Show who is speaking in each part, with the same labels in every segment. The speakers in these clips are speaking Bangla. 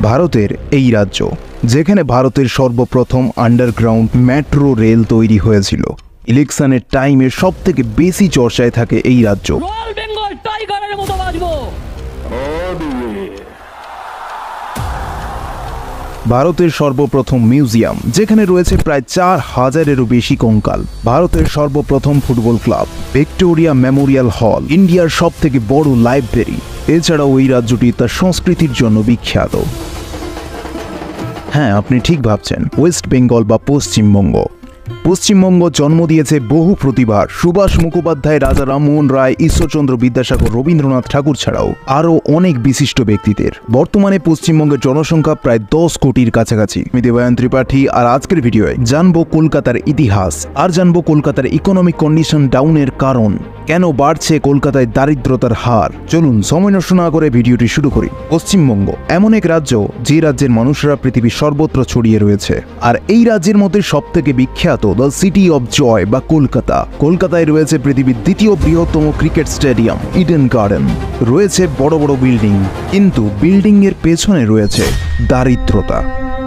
Speaker 1: ভারতের এই রাজ্য, যেখানে ভারতের সর্বপ্রথম আন্ডারগ্রাউন্ড মেট্রো রেল তৈরি হয়েছিল। ইলেকশনের টাইমে সব থেকে বেশি চর্চায় থাকে এই রাজ্য। ভারতের সর্বপ্রথম মিউজিয়াম, যেখানে রয়েছে প্রায় 4000-এরও বেশি কঙ্কাল। ভারতের সর্বপ্রথম ফুটবল ক্লাব, ভিক্টোরিয়া মেমোরিয়াল হল, ইন্ডিয়ার সব থেকে বড় লাইব্রেরি। এছাড়াও এই রাজ্যটি তার সংস্কৃতির জন্য বিখ্যাত। হ্যাঁ, আপনি ঠিক ভাবছেন, ওয়েস্ট বেঙ্গল বা পশ্চিমবঙ্গ। পশ্চিমবঙ্গ জন্ম দিয়েছে বহু প্রতিভার। সুভাষ মুখোপাধ্যায়, রাজা রামমোহন রায়, ঈশ্বরচন্দ্র বিদ্যাসাগর, রবীন্দ্রনাথ ঠাকুর ছাড়াও আরও অনেক বিশিষ্ট ব্যক্তিদের। বর্তমানে পশ্চিমবঙ্গের জনসংখ্যা প্রায় 10 কোটির কাছাকাছি। আমি দেবায়ন ত্রিপাঠী, আর আজকের ভিডিওয় জানবো কলকাতার ইতিহাস, আর জানবো কলকাতার ইকোনমিক কন্ডিশন ডাউনের কারণ, কেন বাড়ছে কলকাতায় দারিদ্রতার হার। চলুন সময় নষ্ট না করে ভিডিওটি শুরু করি। পশ্চিমবঙ্গ এমন এক রাজ্য, যে রাজ্যের মানুষরা পৃথিবীর সর্বত্র ছড়িয়ে রয়েছে। আর এই রাজ্যের মধ্যে সব থেকে বিখ্যাত দ্য সিটি অব জয় বা কলকাতা। কলকাতায় রয়েছে পৃথিবীর দ্বিতীয় বৃহত্তম ক্রিকেট স্টেডিয়াম ইডেন গার্ডেন। রয়েছে বড় বড় বিল্ডিং, কিন্তু বিল্ডিং এর পেছনে রয়েছে দারিদ্রতা।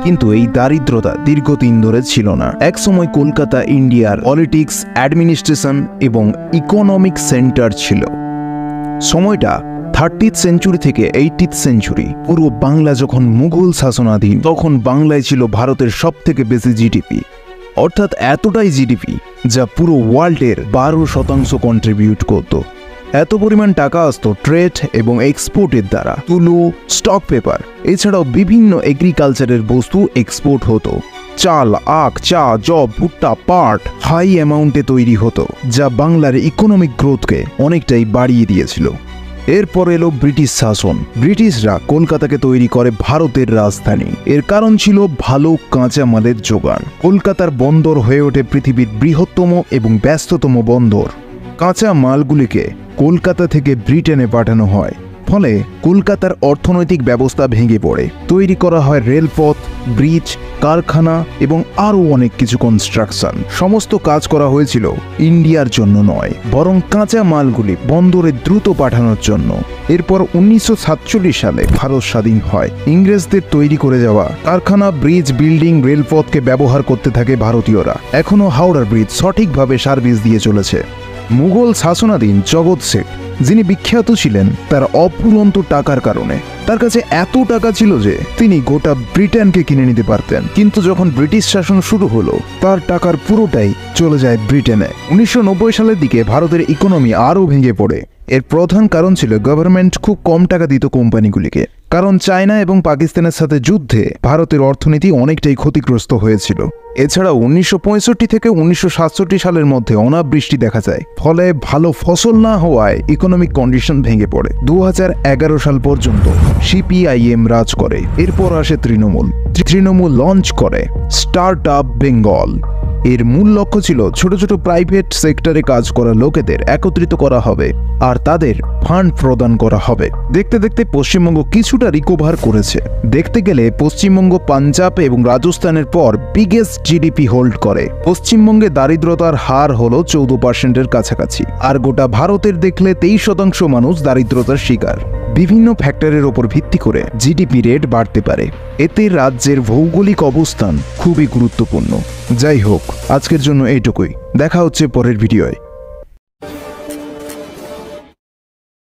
Speaker 1: কিন্তু এই দারিদ্রতা দীর্ঘদিন ধরে ছিল না। একসময় কলকাতা ইন্ডিয়ার পলিটিক্স, অ্যাডমিনিস্ট্রেশন এবং ইকোনমিক সেন্টার ছিল। সময়টা 30th সেঞ্চুরি থেকে 80th সেঞ্চুরি। পুরো বাংলা যখন মুঘল শাসনাধীন, তখন বাংলায় ছিল ভারতের সব থেকে বেশি জিডিপি। অর্থাৎ এতটাই জিডিপি যা পুরো ওয়ার্ল্ডের 12% কন্ট্রিবিউট করত। এত পরিমাণ টাকা আসতো ট্রেড এবং এক্সপোর্টের দ্বারা। তুলো, স্টক পেপার, এছাড়াও বিভিন্ন এগ্রিকালচারের বস্তু এক্সপোর্ট হতো। চাল, আখ, চা, জব, ভুট্টা, পাট হাই অ্যামাউন্টে তৈরি হতো, যা বাংলার ইকোনমিক গ্রোথকে অনেকটাই বাড়িয়ে দিয়েছিল। এরপর এলো ব্রিটিশ শাসন। ব্রিটিশরা কলকাতাকে তৈরি করে ভারতের রাজধানী। এর কারণ ছিল ভালো কাঁচামালের যোগান। কলকাতার বন্দর হয়ে ওঠে পৃথিবীর বৃহত্তম এবং ব্যস্ততম বন্দর। কাঁচা মালগুলিকে কলকাতা থেকে ব্রিটেনে পাঠানো হয়, ফলে কলকাতার অর্থনৈতিক ব্যবস্থা ভেঙে পড়ে। তৈরি করা হয় রেলপথ, ব্রিজ, কারখানা এবং আরও অনেক কিছু কনস্ট্রাকশন। সমস্ত কাজ করা হয়েছিল ইন্ডিয়ার জন্য নয়, বরং কাঁচা মালগুলি বন্দরে দ্রুত পাঠানোর জন্য। এরপর 1947 সালে ভারত স্বাধীন হয়। ইংরেজদের তৈরি করে যাওয়া কারখানা, ব্রিজ, বিল্ডিং, রেলপথকে ব্যবহার করতে থাকে ভারতীয়রা। এখনও হাওড়া ব্রিজ সঠিকভাবে সার্ভিস দিয়ে চলেছে। মুঘল শাসনাধীন জগৎ শেঠ, যিনি বিখ্যাত ছিলেন তার অফুরন্ত টাকার কারণে। তার কাছে এত টাকা ছিল যে তিনি গোটা ব্রিটেনকে কিনে নিতে পারতেন। কিন্তু যখন ব্রিটিশ শাসন শুরু হলো, তার টাকার পুরোটাই চলে যায় ব্রিটেনে। 1990 সালের দিকে ভারতের ইকোনমি আরও ভেঙে পড়ে। এর প্রধান কারণ ছিল গভর্নমেন্ট খুব কম টাকা দিত কোম্পানিগুলিকে। কারণ চায়না এবং পাকিস্তানের সাথে যুদ্ধে ভারতের অর্থনীতি অনেকটাই ক্ষতিগ্রস্ত হয়েছিল। এছাড়াও 1965 থেকে 1967 সালের মধ্যে অনাবৃষ্টি দেখা যায়, ফলে ভালো ফসল না হওয়ায় ইকোনমিক কন্ডিশন ভেঙে পড়ে। 2011 সাল পর্যন্ত সিপিআইএম রাজ করে। এরপর আসে তৃণমূল লঞ্চ করে স্টার্ট আপ বেঙ্গল। এর মূল লক্ষ্য ছিল ছোট ছোট প্রাইভেট সেক্টরে কাজ করা লোকেদের একত্রিত করা হবে আর তাদের ফান্ড প্রদান করা হবে। দেখতে দেখতে পশ্চিমবঙ্গ কিছুটা রিকভার করেছে। দেখতে গেলে পশ্চিমবঙ্গ পাঞ্জাব এবং রাজস্থানের পর বিগেস্ট জিডিপি হোল্ড করে। পশ্চিমবঙ্গে দারিদ্রতার হার হলো 14%-এর কাছাকাছি। আর গোটা ভারতের দেখলে 23% মানুষ দারিদ্রতার শিকার। বিভিন্ন ফ্যাক্টরের ওপর ভিত্তি করে জিডিপি রেট বাড়তে পারে। এতে রাজ্যের ভৌগোলিক অবস্থান খুবই গুরুত্বপূর্ণ। যাই হোক, আজকের জন্য এইটুকুই। দেখা হচ্ছে পরের ভিডিওয়।